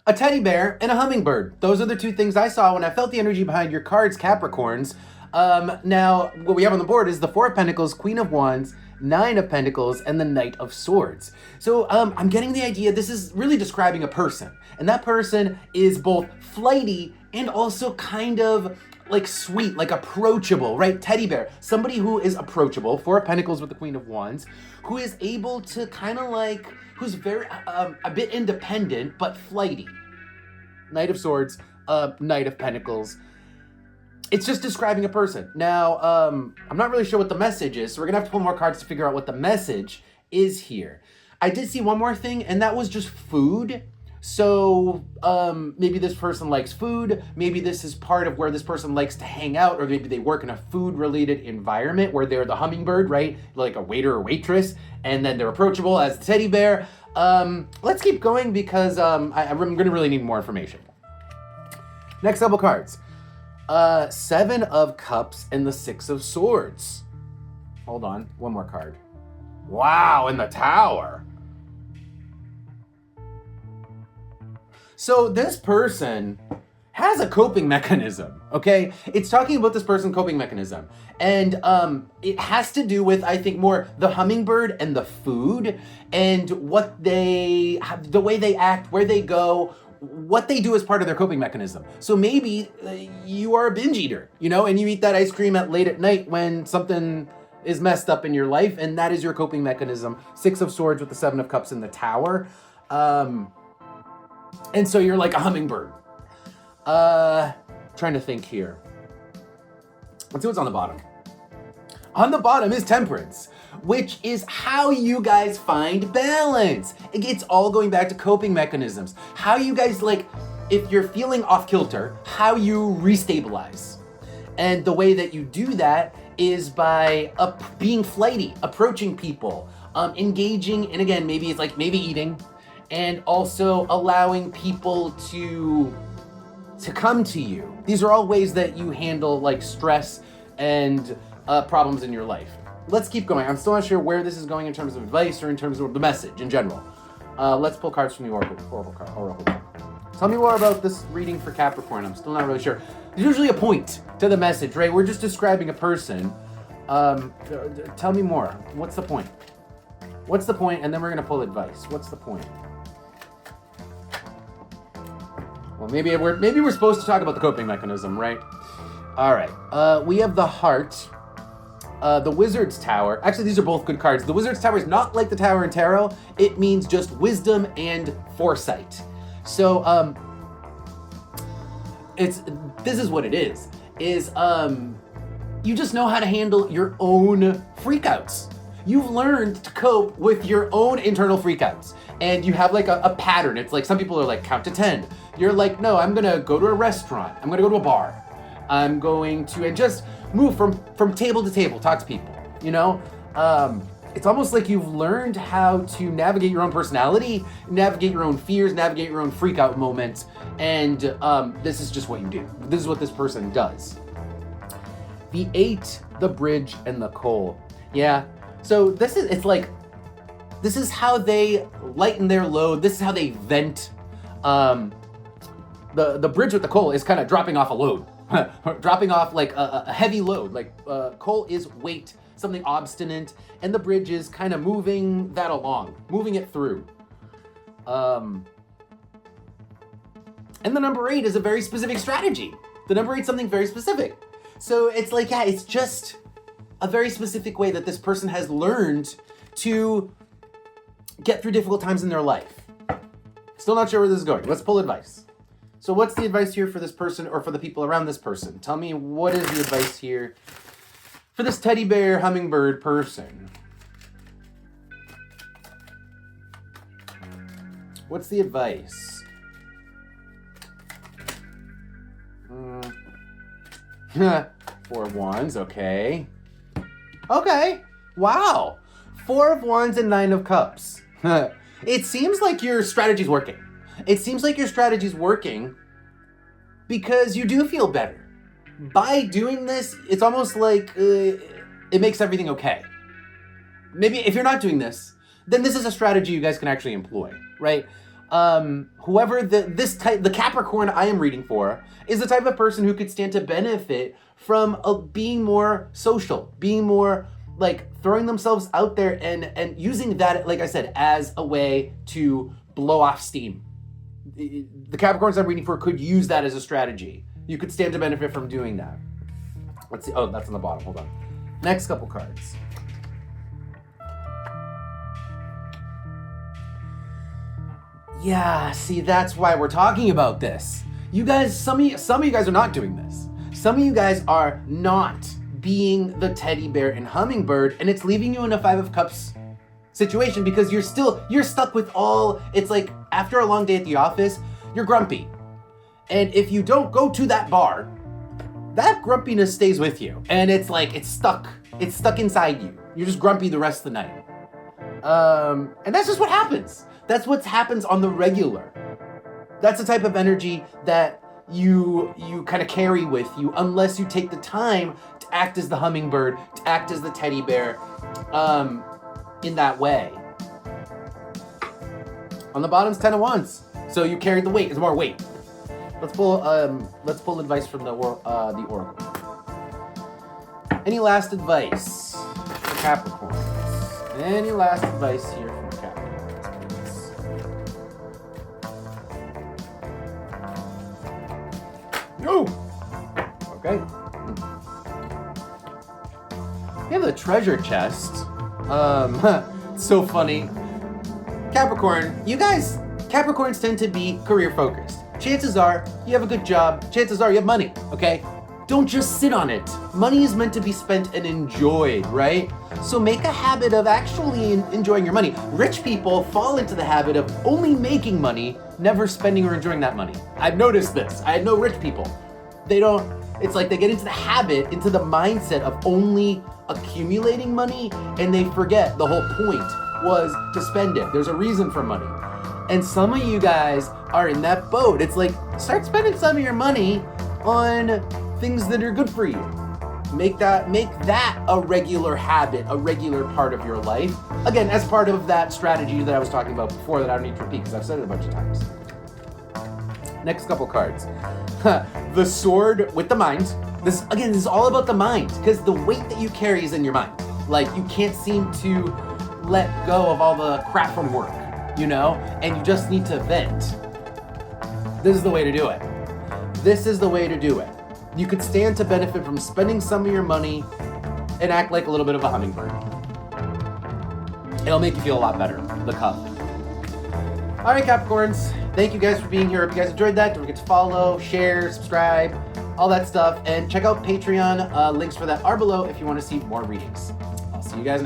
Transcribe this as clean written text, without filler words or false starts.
A teddy bear and a hummingbird. Those are the two things I saw when I felt the energy behind your cards, Capricorns. Now, what we have on the board is the Four of Pentacles, Queen of Wands, Nine of Pentacles, and the Knight of Swords. So I'm getting the idea this is really describing a person. And that person is both flighty and also kind of like sweet, like approachable, right? Teddy bear, somebody who is approachable, Four of Pentacles with the Queen of Wands, who is able to kind of like, who's very, a bit independent, but flighty. Knight of Swords, Knight of Pentacles. It's just describing a person. Now, I'm not really sure what the message is, so we're gonna have to pull more cards to figure out what the message is here. I did see one more thing, and that was just food. So maybe this person likes food, maybe this is part of where this person likes to hang out, or maybe they work in a food-related environment where they're the hummingbird, right? Like a waiter or waitress, and then they're approachable as the teddy bear. Let's keep going because I'm gonna really need more information. Next couple cards. Seven of Cups and the Six of Swords. Hold on, one more card. Wow, in the Tower. So this person has a coping mechanism, okay? It's talking about this person's coping mechanism. And it has to do with, I think, more the hummingbird and the food and what they have, the way they act, where they go, what they do as part of their coping mechanism. So maybe you are a binge eater, you know, and you eat that ice cream at late at night when something is messed up in your life, and that is your coping mechanism. Six of Swords with the Seven of Cups in the Tower. And so you're like a hummingbird. Trying to think here. Let's see what's on the bottom. On the bottom is Temperance, which is how you guys find balance. It's all going back to coping mechanisms. How you guys, like, if you're feeling off kilter, how you restabilize. And the way that you do that is by being flighty, approaching people, engaging, and again, maybe it's like maybe eating, and also allowing people to come to you. These are all ways that you handle like stress and problems in your life. Let's keep going. I'm still not sure where this is going in terms of advice or in terms of the message in general. Let's pull cards from the Oracle card. Tell me more about this reading for Capricorn. I'm still not really sure. There's usually a point to the message, right? We're just describing a person. Tell me more. What's the point? What's the point? And then we're gonna pull advice. What's the point? Well, maybe we're supposed to talk about the coping mechanism, right? All right. We have the Heart, the Wizard's Tower. Actually, these are both good cards. The Wizard's Tower is not like the Tower in Tarot. It means just wisdom and foresight. So, this is what it is you just know how to handle your own freakouts. You've learned to cope with your own internal freakouts. And you have like a pattern. It's like some people are like count to 10. You're like, no, I'm gonna go to a restaurant. I'm gonna go to a bar. I'm going to, and just move from table to table, talk to people, you know? It's almost like you've learned how to navigate your own personality, navigate your own fears, navigate your own freak out moments. And this is just what you do. This is what this person does. The 8, the Bridge, and the Coal. Yeah, so this is how they lighten their load. This is how they vent. The Bridge with the Coal is kind of dropping off a load. Dropping off like a heavy load. Like coal is weight, something obstinate, and the bridge is kind of moving that along, moving it through. And the number 8 is a very specific strategy. The number 8 is something very specific. So it's like, yeah, it's just a very specific way that this person has learned to get through difficult times in their life. Still not sure where this is going. Let's pull advice. So what's the advice here for this person or for the people around this person? Tell me, what is the advice here for this teddy bear hummingbird person? What's the advice? Four of Wands, okay. Okay, wow. 4 of Wands and 9 of Cups. It seems like your strategy's working. It seems like your strategy's working because you do feel better. By doing this, it's almost like it makes everything okay. Maybe if you're not doing this, then this is a strategy you guys can actually employ, right? Whoever the Capricorn I am reading for is the type of person who could stand to benefit from being more social, being more like throwing themselves out there and using that, like I said, as a way to blow off steam. The Capricorns I'm reading for could use that as a strategy. You could stand to benefit from doing that. Let's see. Oh, that's on the bottom. Hold on. Next couple cards. Yeah, see, that's why we're talking about this. You guys, some of you guys are not doing this. Some of you guys are not being the teddy bear and hummingbird, and it's leaving you in a Five of Cups situation because you're stuck with it's like after a long day at the office, you're grumpy. And if you don't go to that bar, that grumpiness stays with you. And it's like, it's stuck inside you. You're just grumpy the rest of the night. And that's just what happens. That's what happens on the regular. That's the type of energy that you kind of carry with you unless you take the time to act as the hummingbird, to act as the teddy bear, in that way. On the bottom's 10 of Wands. So you carried the weight. It's more weight. Let's pull advice from the Oracle. Any last advice for Capricorns? Any last advice here from Capricorns, please? No. Okay. We have the treasure chest. So funny. Capricorn, Capricorns tend to be career focused. Chances are you have a good job. Chances are you have money, okay? Don't just sit on it. Money is meant to be spent and enjoyed, right? So make a habit of actually enjoying your money. Rich people fall into the habit of only making money, never spending or enjoying that money. I've noticed this. I know rich people. It's like they get into the habit, into the mindset of only accumulating money, and they forget the whole point was to spend it. There's a reason for money. And some of you guys are in that boat. It's like, start spending some of your money on things that are good for you. Make that a regular habit, a regular part of your life. Again, as part of that strategy that I was talking about before that I don't need to repeat because I've said it a bunch of times. Next couple cards. The Sword with the Mind. This is all about the mind because the weight that you carry is in your mind. Like, you can't seem to let go of all the crap from work, and you just need to vent. This is the way to do it. This is the way to do it. You could stand to benefit from spending some of your money and act like a little bit of a hummingbird. It'll make you feel a lot better, the cup. All right, Capricorns, thank you guys for being here. If you guys enjoyed that, don't forget to follow, share, subscribe, all that stuff, and check out Patreon. Links for that are below if you want to see more readings. I'll see you guys next time.